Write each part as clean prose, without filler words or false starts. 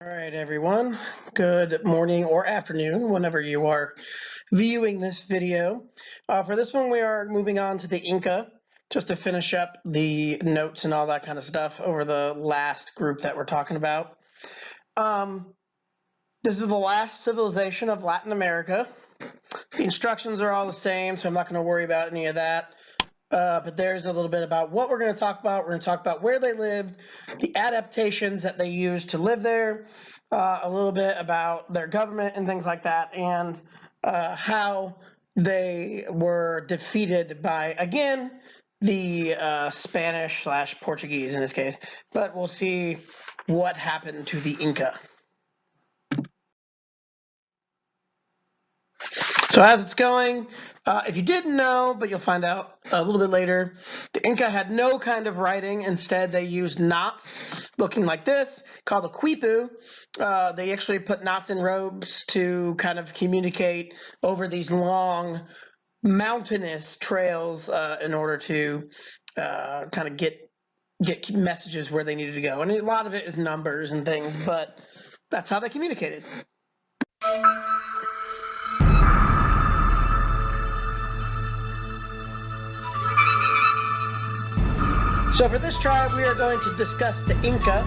All right, everyone. Good morning or afternoon, whenever you are viewing this video. For this one, we are moving on to the Inca, just to finish up the notes and all that kind of stuff over the last group that we're talking about. This is the last civilization of Latin America. The instructions are all the same, so I'm not going to worry about any of that. But there's a little bit about what we're going to talk about. We're going to talk about where they lived, the adaptations that they used to live there, a little bit about their government and things like that, and how they were defeated by, again, the Spanish/Portuguese in this case. But we'll see what happened to the Inca. So as it's going, if you didn't know, but you'll find out a little bit later, the Inca had no kind of writing. Instead, they used knots looking like this, called a Quipu. They actually put knots in robes to kind of communicate over these long, mountainous trails in order to kind of get messages where they needed to go. And a lot of it is numbers and things, but that's how they communicated. So for this tribe, we are going to discuss the Inca.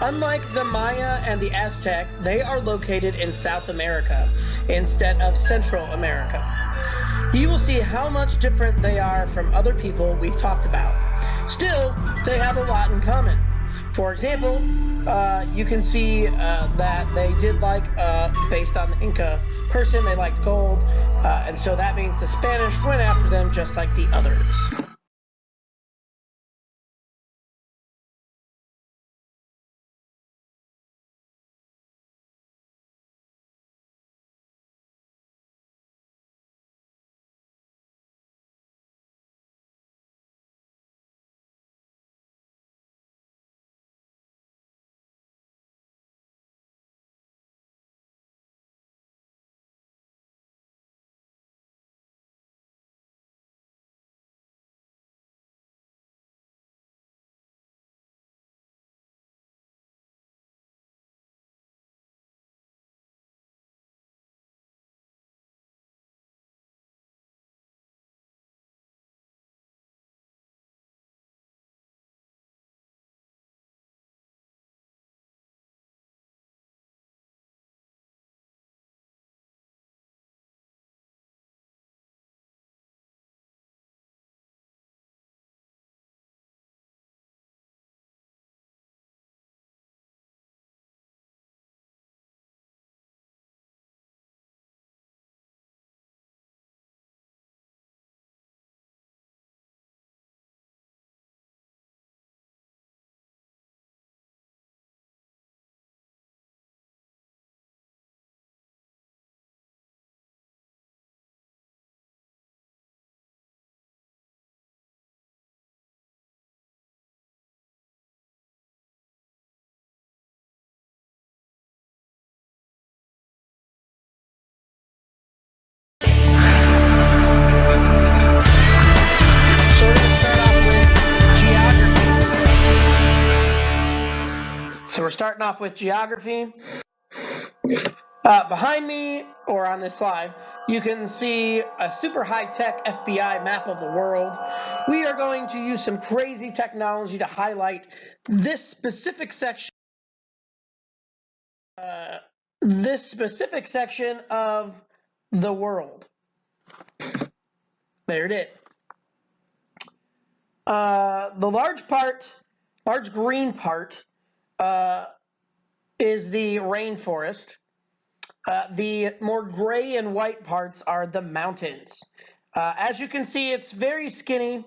Unlike the Maya and the Aztec, they are located in South America instead of Central America. You will see how much different they are from other people we've talked about. Still, they have a lot in common. For example, you can see that they did like, based on the Inca person, they liked gold, and so that means the Spanish went after them just like the others. So we're starting off with geography. Behind me, or on this slide, you can see a super high-tech FBI map of the world. We are going to use some crazy technology to highlight this specific section. Of the world. There it is. The large green part, is the rainforest. The more gray and white parts are the mountains. As you can see, it's very skinny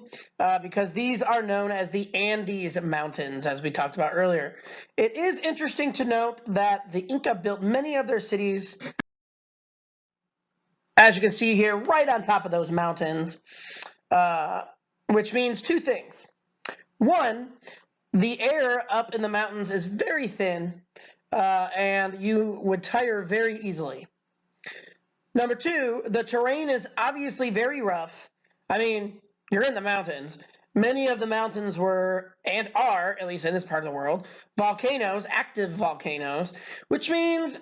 because these are known as the Andes Mountains, as we talked about earlier. It is interesting to note that the Inca built many of their cities, as you can see here, right on top of those mountains, which means two things. One, the air up in the mountains is very thin, and you would tire very easily. Number two, the terrain is obviously very rough. I mean, you're in the mountains, Many of the mountains were and are, at least in this part of the world, volcanoes, active volcanoes, which means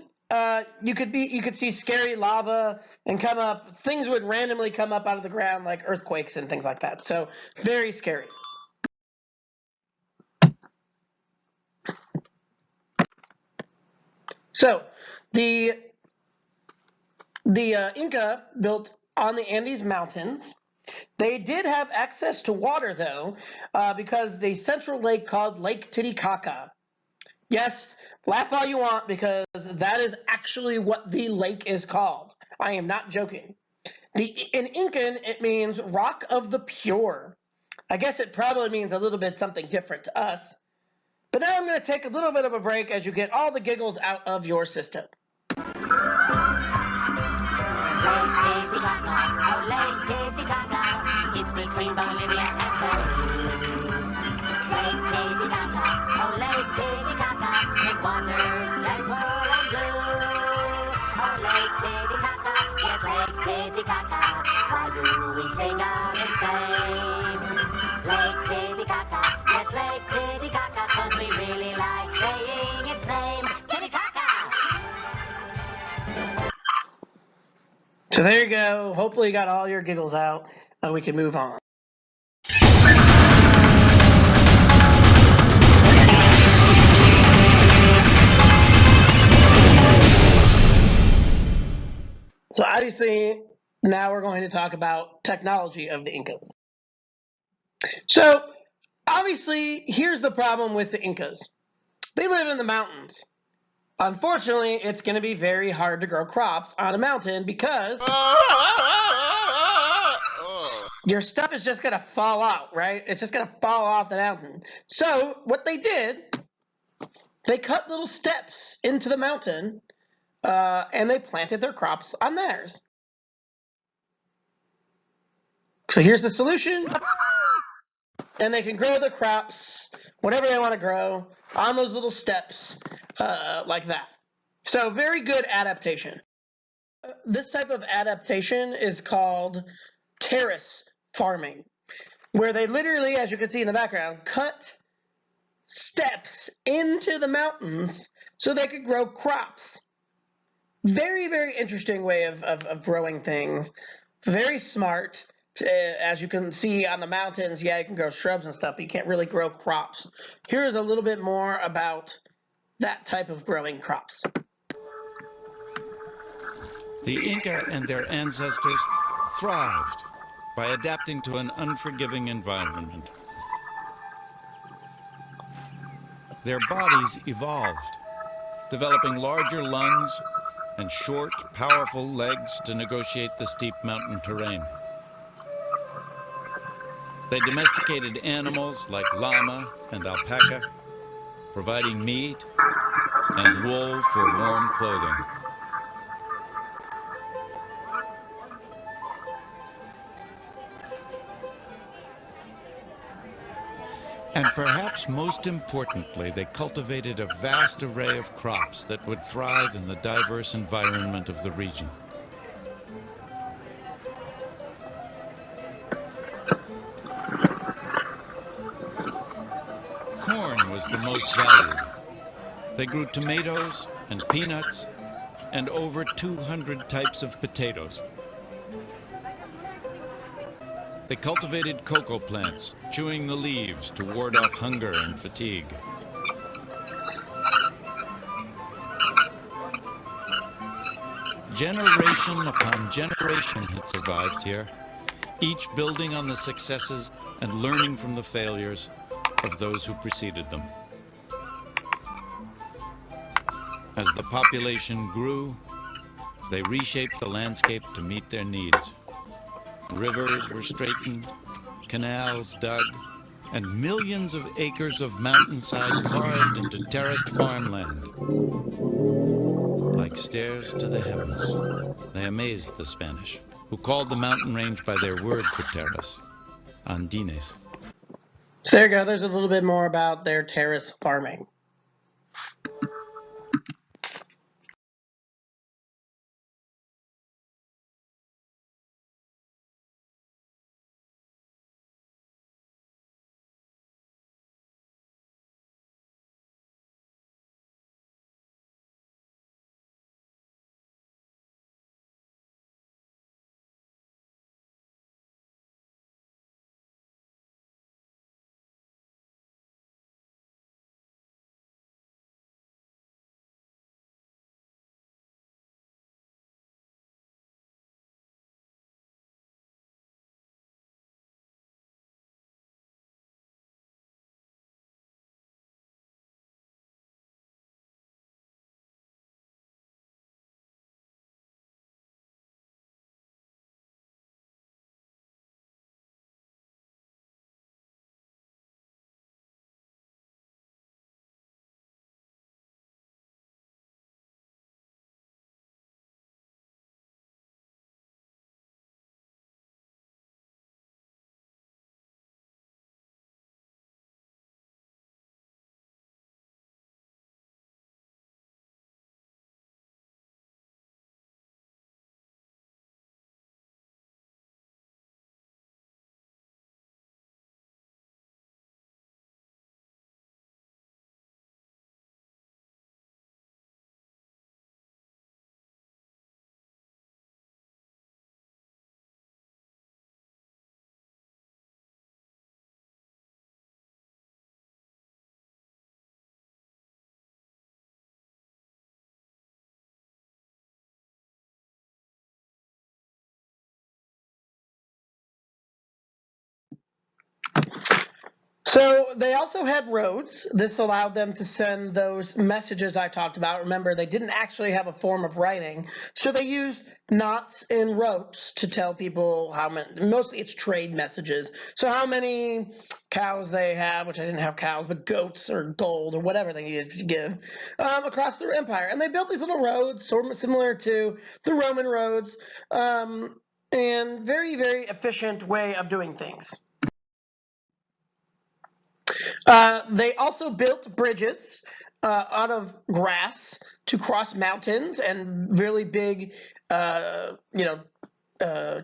you could see scary lava and come up. Things would randomly come up out of the ground like earthquakes and things like that. So very scary. So the Inca built on the Andes Mountains. They did have access to water, though, because the central lake called Lake Titicaca. Yes, laugh all you want, because that is actually what the lake is called. I am not joking. In Incan, it means rock of the pure. I guess it probably means a little bit something different to us. But now I'm going to take a little bit of a break as you get all the giggles out of your system. Lake Titicaca, oh Lake Titicaca, it's between Bolivia and Peru. Lake Titicaca, oh Lake Titicaca, its waters tranquil and blue. Oh Lake Titicaca, yes Lake Titicaca, why do we sing of its fame? Lake Titicaca, yes Lake Titicaca, 'cause we really like saying its name, Titicaca. So there you go. Hopefully you got all your giggles out and we can move on. So obviously now we're going to talk about technology of the Incas. So obviously here's the problem with the Incas. They live in the mountains. Unfortunately, it's going to be very hard to grow crops on a mountain because your stuff is just going to fall out, right? It's just going to fall off the mountain. So what they did, they cut little steps into the mountain and they planted their crops on theirs. So here's the solution. And they can grow their crops, whatever they want to grow, on those little steps like that. So very good adaptation. This type of adaptation is called terrace farming, where they literally, as you can see in the background, cut steps into the mountains so they could grow crops. Very, very interesting way of growing things. Very smart. As you can see on the mountains, yeah, you can grow shrubs and stuff, but you can't really grow crops. Here is a little bit more about that type of growing crops. The Inca and their ancestors thrived by adapting to an unforgiving environment. Their bodies evolved, developing larger lungs and short, powerful legs to negotiate the steep mountain terrain. They domesticated animals like llama and alpaca, providing meat and wool for warm clothing. And perhaps most importantly, they cultivated a vast array of crops that would thrive in the diverse environment of the region. Corn was the most valued. They grew tomatoes and peanuts and over 200 types of potatoes. They cultivated cocoa plants, chewing the leaves to ward off hunger and fatigue. Generation upon generation had survived here, each building on the successes and learning from the failures of those who preceded them. As the population grew, they reshaped the landscape to meet their needs. Rivers were straightened, canals dug, and millions of acres of mountainside carved into terraced farmland. Like stairs to the heavens, they amazed the Spanish, who called the mountain range by their word for terrace, Andines. So there you go. There's a little bit more about their terrace farming. So they also had roads. This allowed them to send those messages I talked about. Remember, they didn't actually have a form of writing, so they used knots and ropes to tell people how many. Mostly it's trade messages. So how many cows they have, which I didn't have cows, but goats or gold or whatever they needed to give across their empire. And they built these little roads, sort of similar to the Roman roads, and very, very efficient way of doing things. They also built bridges out of grass to cross mountains and really big,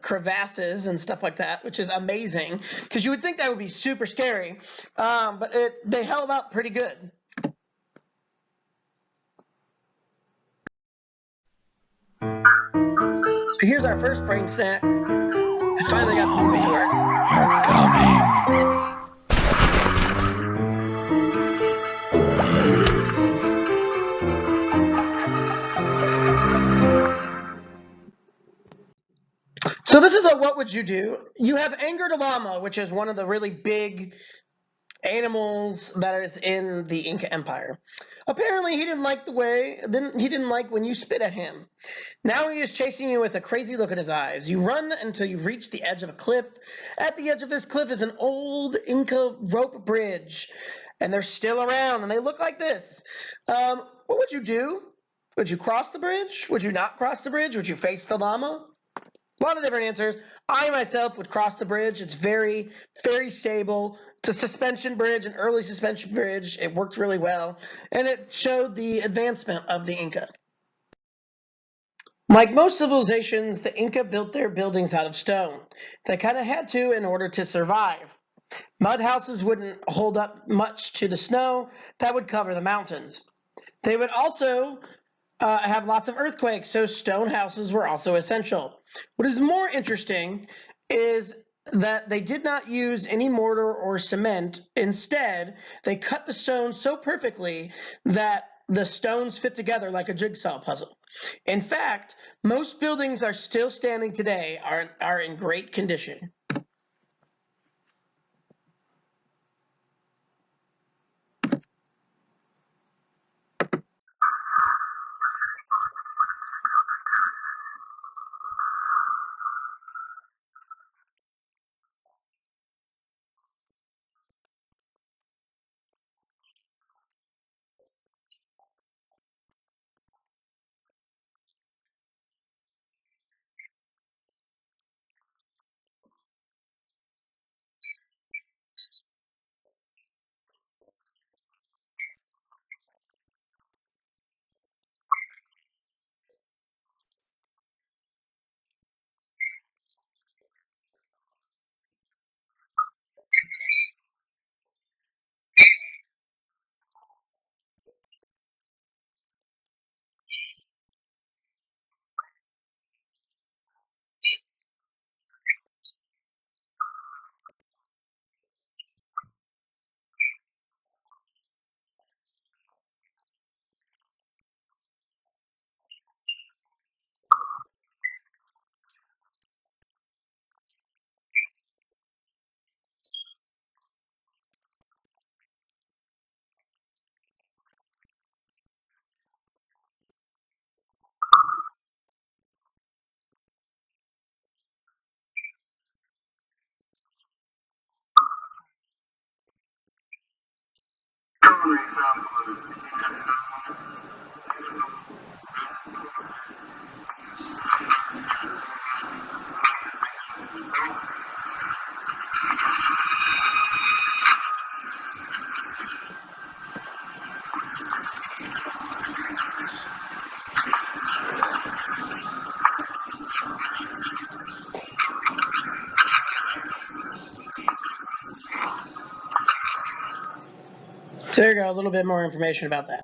crevasses and stuff like that, which is amazing because you would think that would be super scary, but they held up pretty good. So here's our first brain snack. I finally got the movie to work. Are coming. So this is a what would you do? You have angered a llama, which is one of the really big animals that is in the Inca Empire. Apparently, he didn't like when you spit at him. Now he is chasing you with a crazy look in his eyes. You run until you reach the edge of a cliff. At the edge of this cliff is an old Inca rope bridge, and they're still around, and they look like this. What would you do? Would you cross the bridge? Would you not cross the bridge? Would you face the llama? A lot of different answers. I myself would cross the bridge. It's very, very stable. It's a suspension bridge, an early suspension bridge. It worked really well, and it showed the advancement of the Inca. Like most civilizations, the Inca built their buildings out of stone. They kind of had to in order to survive. Mud houses wouldn't hold up much to the snow that would cover the mountains. They would also have lots of earthquakes, so stone houses were also essential. What is more interesting is that they did not use any mortar or cement. Instead, they cut the stones so perfectly that the stones fit together like a jigsaw puzzle. In fact, most buildings are still standing today, are in great condition. So there you go, a little bit more information about that.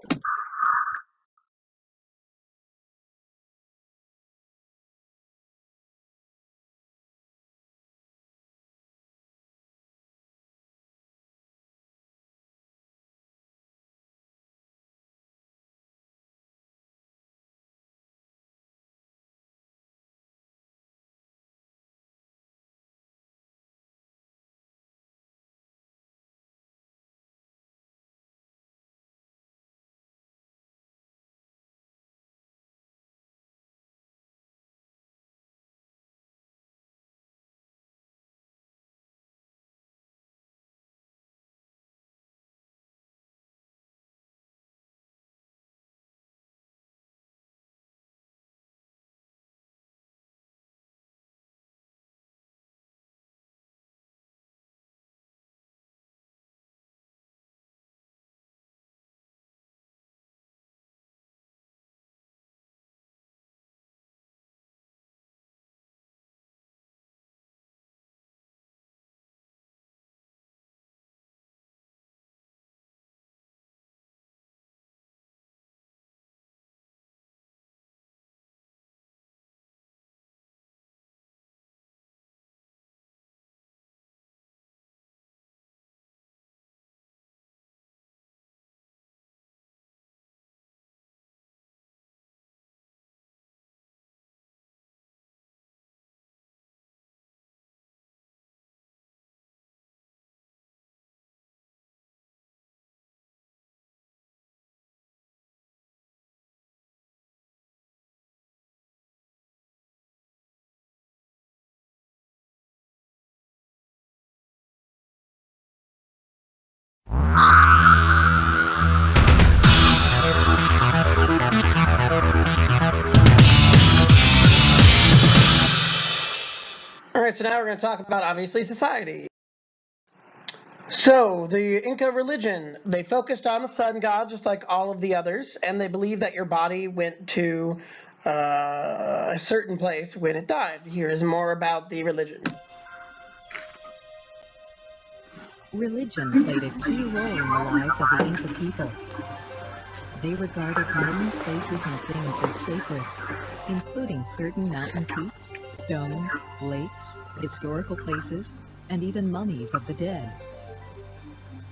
we're going to talk about, obviously, society. So, the Inca religion, they focused on the sun god just like all of the others, and they believed that your body went to a certain place when it died. Here's more about the religion. Religion played a key role in the lives of the Inca people. They regarded known places and things as sacred, including certain mountain peaks, stones, lakes, historical places, and even mummies of the dead.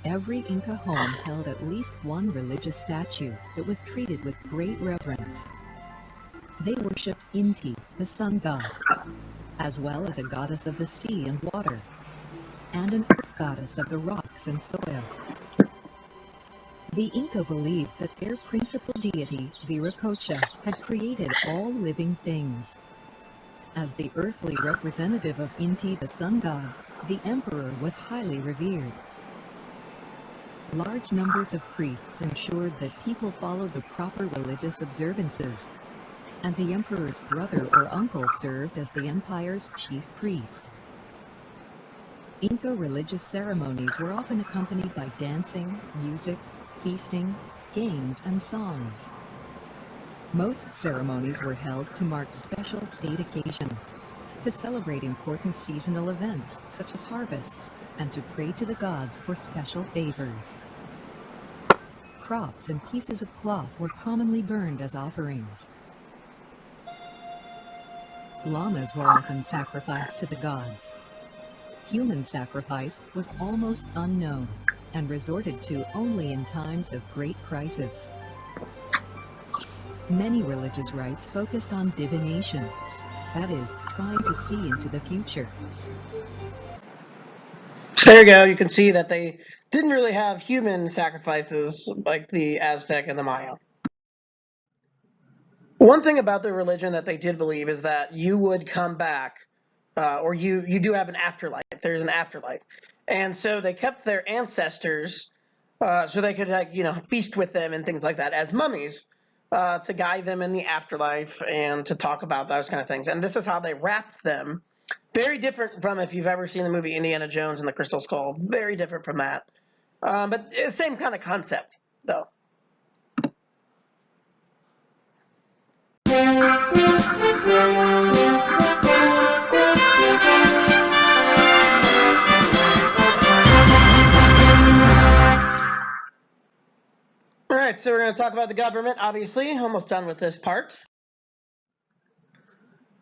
Every Inca home held at least one religious statue that was treated with great reverence. They worshipped Inti, the sun god, as well as a goddess of the sea and water, and an earth goddess of the rocks and soil. The Inca believed that their principal deity, Viracocha, had created all living things. As the earthly representative of Inti, the sun god, the emperor was highly revered. Large numbers of priests ensured that people followed the proper religious observances, and the emperor's brother or uncle served as the empire's chief priest. Inca religious ceremonies were often accompanied by dancing, music, feasting, games, and songs. Most ceremonies were held to mark special state occasions, to celebrate important seasonal events such as harvests, and to pray to the gods for special favors. Crops and pieces of cloth were commonly burned as offerings. Llamas were often sacrificed to the gods. Human sacrifice was almost unknown and resorted to only in times of great crisis. Many religious rites focused on divination, that is, trying to see into the future. There you go. You can see that they didn't really have human sacrifices like the Aztec and the Maya. One thing about the religion that they did believe is that you would come back, or you do have an afterlife. There's an afterlife. And so they kept their ancestors so they could feast with them and things like that as mummies to guide them in the afterlife and to talk about those kind of things. And this is how they wrapped them. Very different from if you've ever seen the movie Indiana Jones and the Crystal Skull. Very different from that. But same kind of concept, though. All right, so we're going to talk about the government, obviously. Almost done with this part.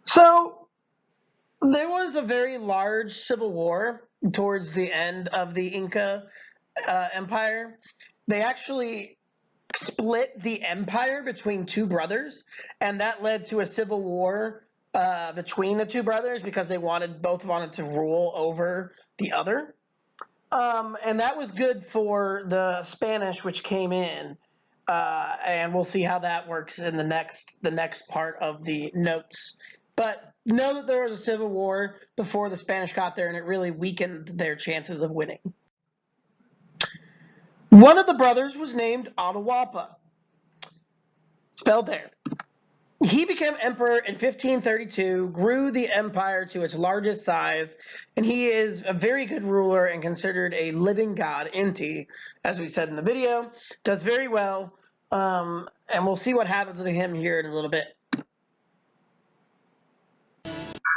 So there was a very large civil war towards the end of the Inca Empire. They actually split the empire between two brothers, and that led to a civil war between the two brothers because they both wanted to rule over the other. And that was good for the Spanish, which came in, and we'll see how that works in the next part of the notes. But know that there was a civil war before the Spanish got there, and it really weakened their chances of winning. One of the brothers was named Atahualpa, spelled there. He became emperor in 1532, grew the empire to its largest size, and he is a very good ruler and considered a living god. Inti, as we said in the video, does very well, and we'll see what happens to him here in a little bit.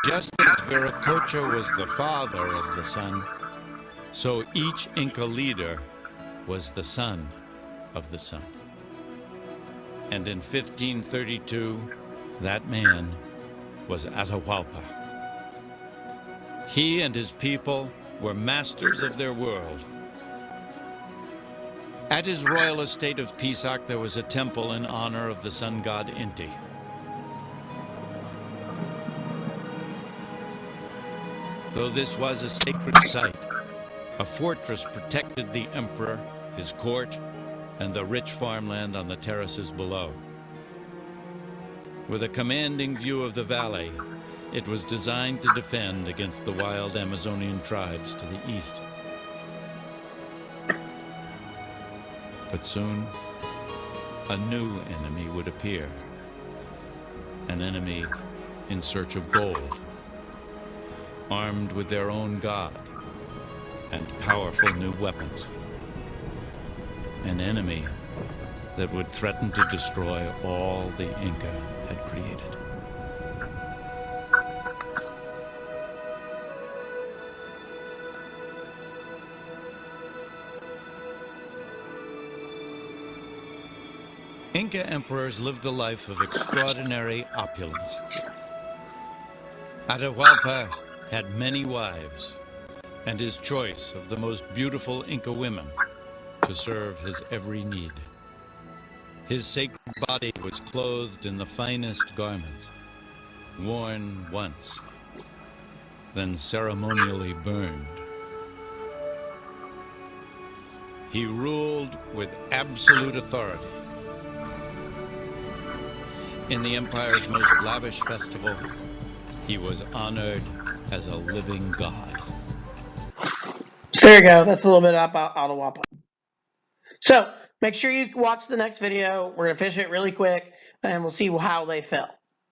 Just as Viracocha was the father of the sun, so each Inca leader was the son of the sun. And in 1532, that man was Atahualpa. He and his people were masters of their world. At his royal estate of Pisac, there was a temple in honor of the sun god Inti. Though this was a sacred site, a fortress protected the emperor, his court, and the rich farmland on the terraces below. With a commanding view of the valley, it was designed to defend against the wild Amazonian tribes to the east. But soon, a new enemy would appear, an enemy in search of gold. armed with their own god and powerful new weapons. An enemy that would threaten to destroy all the Inca had created. Inca emperors lived a life of extraordinary opulence. Atahualpa had many wives, and his choice of the most beautiful Inca women to serve his every need. His sacred body was clothed in the finest garments, worn once, then ceremonially burned. He ruled with absolute authority. In the empire's most lavish festival, he was honored as a living god. So there you go. That's a little bit about Atahualpa. So make sure you watch the next video. We're going to finish it really quick, and we'll see how they fell.